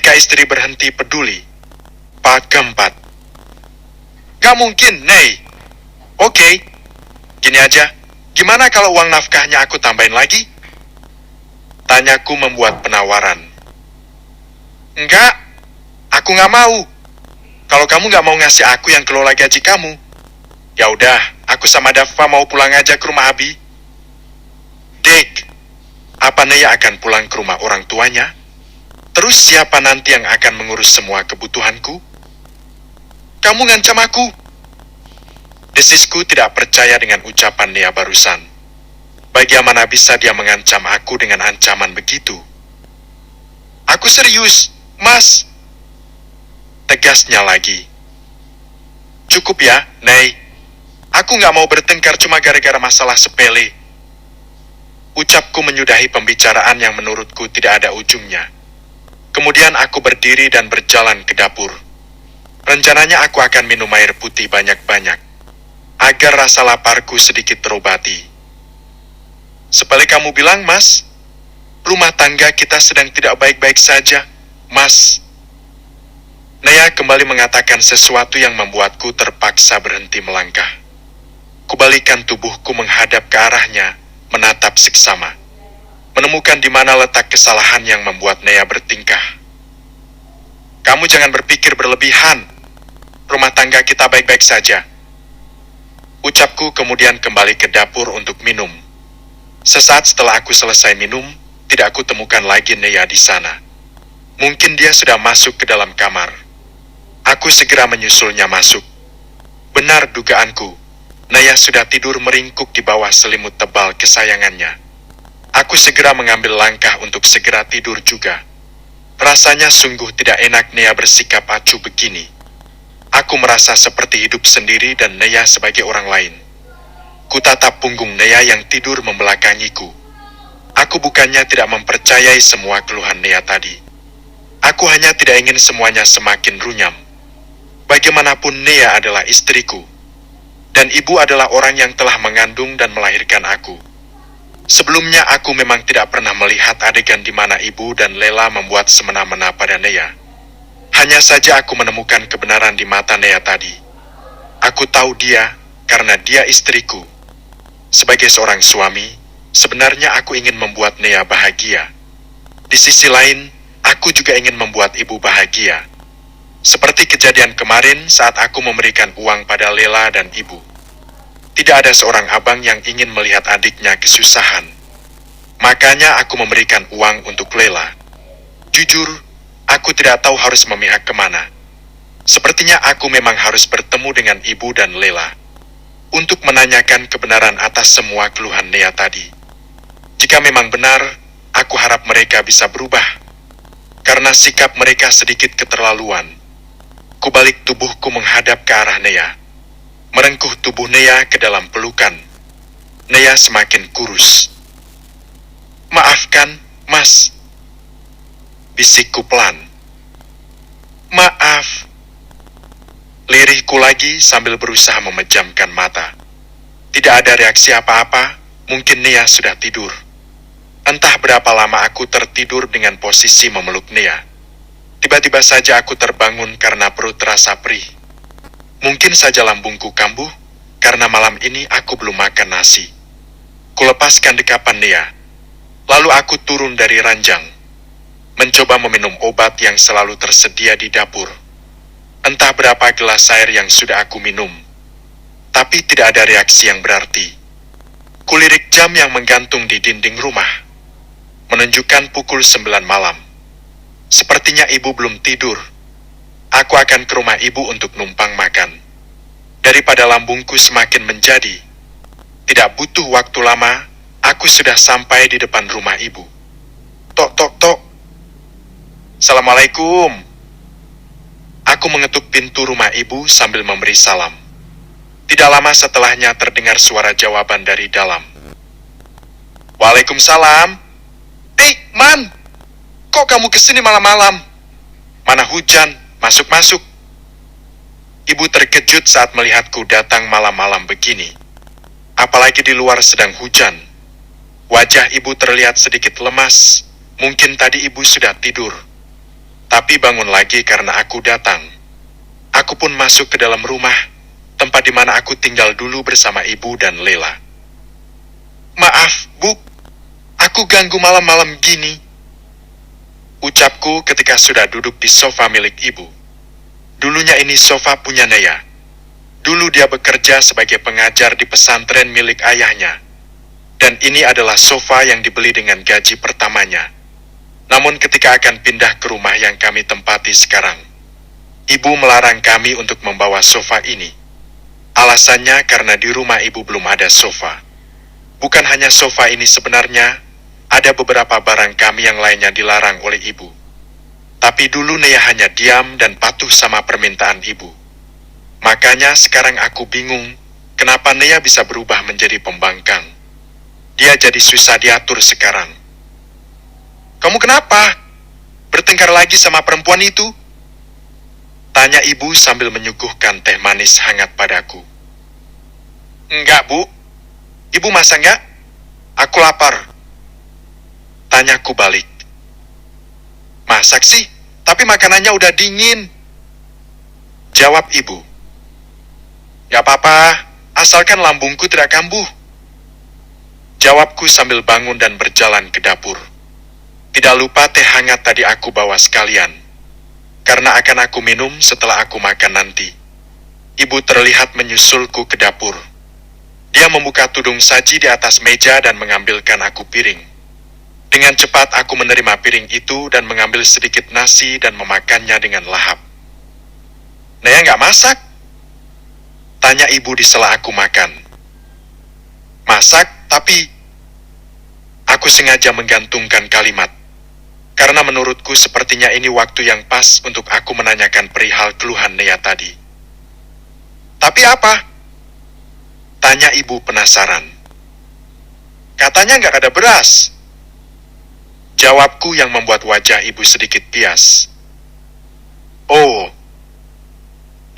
Ketika istri berhenti peduli. Part keempat. Gak mungkin, Nei. Oke, gini aja. Gimana kalau uang nafkahnya aku tambahin lagi? Tanyaku membuat penawaran. Enggak, aku gak mau. Kalau kamu gak mau ngasih aku yang kelola gaji kamu, ya udah, aku sama Dava mau pulang aja ke rumah Abi. Dek, apa Nea akan pulang ke rumah orang tuanya? Terus siapa nanti yang akan mengurus semua kebutuhanku? Kamu ngancam aku. Desisku tidak percaya dengan ucapan Nea barusan. Bagaimana bisa dia mengancam aku dengan ancaman begitu? Aku serius, Mas. Tegasnya lagi. Cukup ya, Nei. Aku gak mau bertengkar cuma gara-gara masalah sepele. Ucapku menyudahi pembicaraan yang menurutku tidak ada ujungnya. Kemudian aku berdiri dan berjalan ke dapur. Rencananya aku akan minum air putih banyak-banyak, agar rasa laparku sedikit terobati. Seperti kamu bilang, Mas, rumah tangga kita sedang tidak baik-baik saja, Mas. Nea kembali mengatakan sesuatu yang membuatku terpaksa berhenti melangkah. Kubalikan tubuhku menghadap ke arahnya, menatap seksama. Menemukan di mana letak kesalahan yang membuat Nea bertingkah. Kamu jangan berpikir berlebihan. Rumah tangga kita baik-baik saja. Ucapku kemudian kembali ke dapur untuk minum. Sesaat setelah aku selesai minum, tidak aku temukan lagi Nea di sana. Mungkin dia sudah masuk ke dalam kamar. Aku segera menyusulnya masuk. Benar dugaanku, Nea sudah tidur meringkuk di bawah selimut tebal kesayangannya. Aku segera mengambil langkah untuk segera tidur juga. Rasanya sungguh tidak enak Nea bersikap acuh begini. Aku merasa seperti hidup sendiri dan Nea sebagai orang lain. Kutatap punggung Nea yang tidur membelakangiku. Aku bukannya tidak mempercayai semua keluhan Nea tadi. Aku hanya tidak ingin semuanya semakin runyam. Bagaimanapun Nea adalah istriku. Dan ibu adalah orang yang telah mengandung dan melahirkan aku. Sebelumnya aku memang tidak pernah melihat adegan di mana ibu dan Lela membuat semena-mena pada Nea. Hanya saja aku menemukan kebenaran di mata Nea tadi. Aku tahu dia karena dia istriku. Sebagai seorang suami, sebenarnya aku ingin membuat Nea bahagia. Di sisi lain, aku juga ingin membuat ibu bahagia. Seperti kejadian kemarin saat aku memberikan uang pada Lela dan ibu. Tidak ada seorang abang yang ingin melihat adiknya kesusahan. Makanya aku memberikan uang untuk Lela. Jujur, aku tidak tahu harus memihak kemana. Sepertinya aku memang harus bertemu dengan ibu dan Lela untuk menanyakan kebenaran atas semua keluhan Nea tadi. Jika memang benar, aku harap mereka bisa berubah. Karena sikap mereka sedikit keterlaluan. Kubalik tubuhku menghadap ke arah Nea. Merengkuh tubuh Nea ke dalam pelukan. Nea semakin kurus. Maafkan, Mas. Bisikku pelan. Maaf. Lirihku lagi sambil berusaha memejamkan mata. Tidak ada reaksi apa-apa, mungkin Nea sudah tidur. Entah berapa lama aku tertidur dengan posisi memeluk Nea. Tiba-tiba saja aku terbangun karena perut terasa perih. Mungkin saja lambungku kambuh, karena malam ini aku belum makan nasi. Kulepaskan dekapan Nea. Lalu aku turun dari ranjang. Mencoba meminum obat yang selalu tersedia di dapur. Entah berapa gelas air yang sudah aku minum. Tapi tidak ada reaksi yang berarti. Kulirik jam yang menggantung di dinding rumah. Menunjukkan pukul 9 malam. Sepertinya ibu belum tidur. Aku akan ke rumah ibu untuk numpang makan. Daripada lambungku semakin menjadi. Tidak butuh waktu lama, aku sudah sampai di depan rumah ibu. Tok, tok, tok. Assalamualaikum. Aku mengetuk pintu rumah ibu sambil memberi salam. Tidak lama setelahnya terdengar suara jawaban dari dalam. Waalaikumsalam. Man, kok kamu kesini malam-malam? Mana hujan, masuk-masuk. Ibu terkejut saat melihatku datang malam-malam begini. Apalagi di luar sedang hujan. Wajah ibu terlihat sedikit lemas. Mungkin tadi ibu sudah tidur. Tapi bangun lagi karena aku datang. Aku pun masuk ke dalam rumah, tempat di mana aku tinggal dulu bersama ibu dan Lela. "Maaf, Bu, aku ganggu malam-malam gini," ucapku ketika sudah duduk di sofa milik ibu. Dulunya ini sofa punya Nea. Dulu dia bekerja sebagai pengajar di pesantren milik ayahnya. Dan ini adalah sofa yang dibeli dengan gaji pertamanya. Namun ketika akan pindah ke rumah yang kami tempati sekarang, ibu melarang kami untuk membawa sofa ini. Alasannya karena di rumah ibu belum ada sofa. Bukan hanya sofa ini sebenarnya, ada beberapa barang kami yang lainnya dilarang oleh ibu. Tapi dulu Nea hanya diam dan patuh sama permintaan ibu. Makanya sekarang aku bingung, kenapa Nea bisa berubah menjadi pembangkang. Dia jadi susah diatur sekarang. "Kamu kenapa? Bertengkar lagi sama perempuan itu?" tanya ibu sambil menyuguhkan teh manis hangat padaku. "Enggak, Bu. Ibu masak enggak? Aku lapar," tanyaku balik. "Masak sih, tapi makanannya udah dingin," jawab ibu. "Gak apa-apa, asalkan lambungku tidak kambuh," jawabku sambil bangun dan berjalan ke dapur. Tidak lupa teh hangat tadi aku bawa sekalian, karena akan aku minum setelah aku makan nanti. Ibu terlihat menyusulku ke dapur. Dia membuka tudung saji di atas meja dan mengambilkan aku piring. Dengan cepat aku menerima piring itu dan mengambil sedikit nasi dan memakannya dengan lahap. "Nea nggak masak?" tanya ibu di sela aku makan. "Masak, tapi..." Aku sengaja menggantungkan kalimat, karena menurutku sepertinya ini waktu yang pas untuk aku menanyakan perihal keluhan Nea tadi. "Tapi apa?" tanya ibu penasaran. "Katanya nggak ada beras," jawabku yang membuat wajah ibu sedikit pias. "Oh."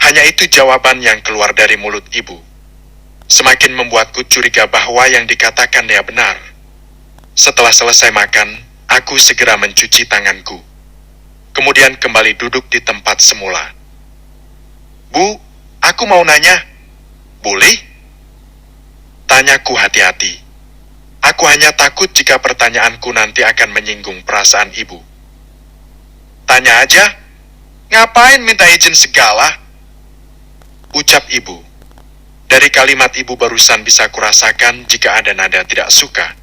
Hanya itu jawaban yang keluar dari mulut ibu. Semakin membuatku curiga bahwa yang dikatakan Nea benar. Setelah selesai makan, aku segera mencuci tanganku. Kemudian kembali duduk di tempat semula. "Bu, aku mau nanya. Boleh?" tanyaku hati-hati. Aku hanya takut jika pertanyaanku nanti akan menyinggung perasaan ibu. "Tanya aja. Ngapain minta izin segala?" ucap ibu. Dari kalimat ibu barusan bisa kurasakan jika ada nada tidak suka.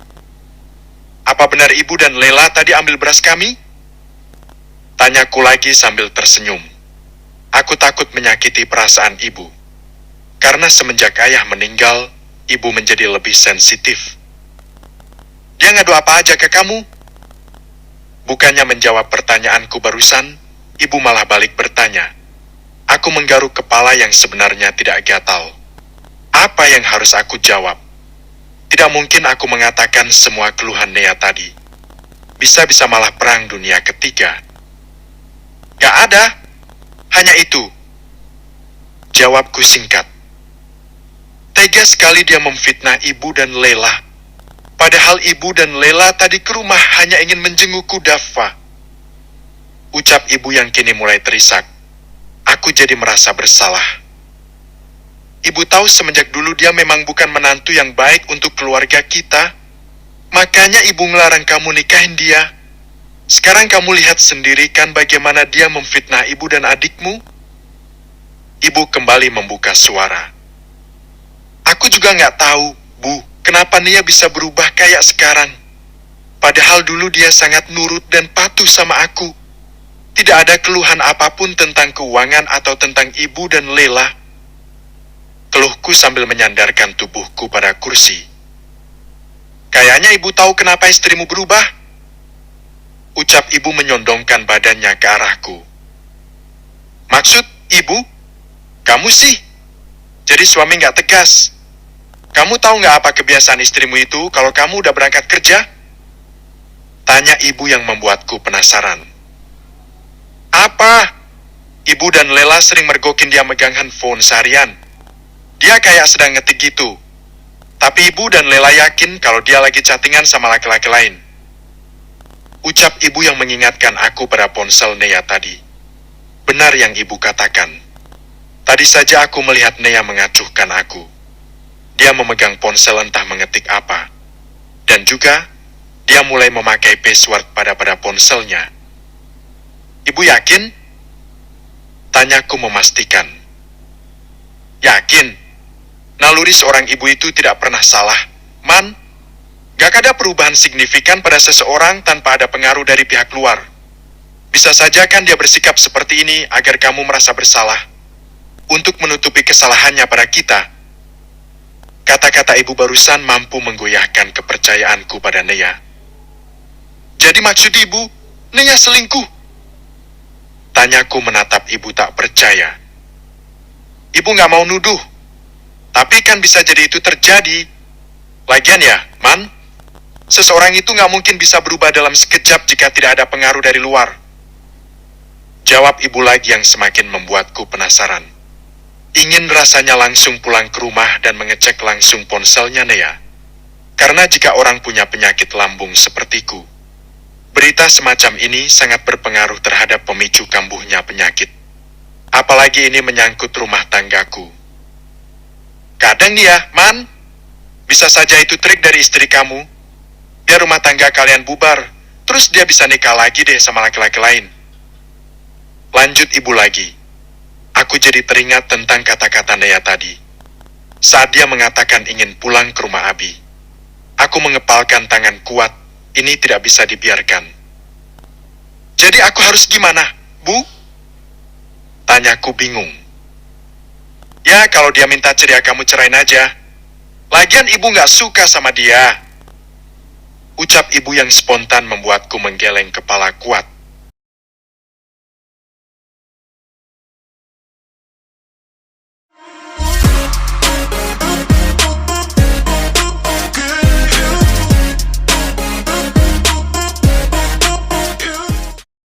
"Apa benar ibu dan Lela tadi ambil beras kami?" tanyaku lagi sambil tersenyum. Aku takut menyakiti perasaan ibu. Karena semenjak ayah meninggal, ibu menjadi lebih sensitif. "Dia ngadu apa aja ke kamu?" Bukannya menjawab pertanyaanku barusan, ibu malah balik bertanya. Aku menggaruk kepala yang sebenarnya tidak gatal. Apa yang harus aku jawab? Tidak mungkin aku mengatakan semua keluhan Nea tadi. Bisa-bisa malah perang dunia ketiga. "Gak ada, hanya itu," jawabku singkat. Tega sekali dia memfitnah ibu dan Lela. Padahal ibu dan Lela tadi ke rumah hanya ingin menjengukku Daffa. Ucap ibu yang kini mulai terisak. Aku jadi merasa bersalah. Ibu tahu semenjak dulu dia memang bukan menantu yang baik untuk keluarga kita. Makanya ibu ngelarang kamu nikahin dia. Sekarang kamu lihat sendiri kan bagaimana dia memfitnah ibu dan adikmu. Ibu kembali membuka suara. "Aku juga nggak tahu, Bu, kenapa Nia bisa berubah kayak sekarang. Padahal dulu dia sangat nurut dan patuh sama aku. Tidak ada keluhan apapun tentang keuangan atau tentang ibu dan Lela." Keluhku sambil menyandarkan tubuhku pada kursi. "Kayaknya ibu tahu kenapa istrimu berubah," ucap ibu menyondongkan badannya ke arahku. "Maksud ibu? Kamu sih? Jadi suami nggak tegas. Kamu tahu nggak apa kebiasaan istrimu itu kalau kamu udah berangkat kerja?" tanya ibu yang membuatku penasaran. "Apa?" Ibu dan Lela sering mergokin dia megang handphone seharian. Dia kayak sedang ngetik gitu. Tapi ibu dan Lela yakin kalau dia lagi chattingan sama laki-laki lain. Ucap ibu yang mengingatkan aku pada ponsel Nea tadi. Benar yang ibu katakan. Tadi saja aku melihat Nea mengacuhkan aku. Dia memegang ponsel entah mengetik apa. Dan juga, dia mulai memakai password pada ponselnya. Ibu yakin? Tanyaku memastikan. Yakin? Naluri seorang ibu itu tidak pernah salah, Man. Gak ada perubahan signifikan pada seseorang tanpa ada pengaruh dari pihak luar. Bisa saja kan dia bersikap seperti ini agar kamu merasa bersalah. Untuk menutupi kesalahannya pada kita. Kata-kata ibu barusan mampu menggoyahkan kepercayaanku pada Nea. Jadi maksud ibu, Nea selingkuh? Tanyaku menatap ibu tak percaya. Ibu gak mau nuduh. Tapi kan bisa jadi itu terjadi. Lagian ya, Man. Seseorang itu nggak mungkin bisa berubah dalam sekejap jika tidak ada pengaruh dari luar. Jawab ibu lagi yang semakin membuatku penasaran. Ingin rasanya langsung pulang ke rumah dan mengecek langsung ponselnya Nea. Karena jika orang punya penyakit lambung sepertiku, berita semacam ini sangat berpengaruh terhadap pemicu kambuhnya penyakit. Apalagi ini menyangkut rumah tanggaku. Kadang nih ya, Man, bisa saja itu trik dari istri kamu. Biar rumah tangga kalian bubar, terus dia bisa nikah lagi deh sama laki-laki lain. Lanjut ibu lagi. Aku jadi teringat tentang kata-kata Nea tadi. Saat dia mengatakan ingin pulang ke rumah Abi. Aku mengepalkan tangan kuat, ini tidak bisa dibiarkan. Jadi aku harus gimana, Bu? Tanyaku bingung. Ya kalau dia minta cerai kamu cerain aja. Lagian ibu nggak suka sama dia. Ucap ibu yang spontan membuatku menggeleng kepala kuat.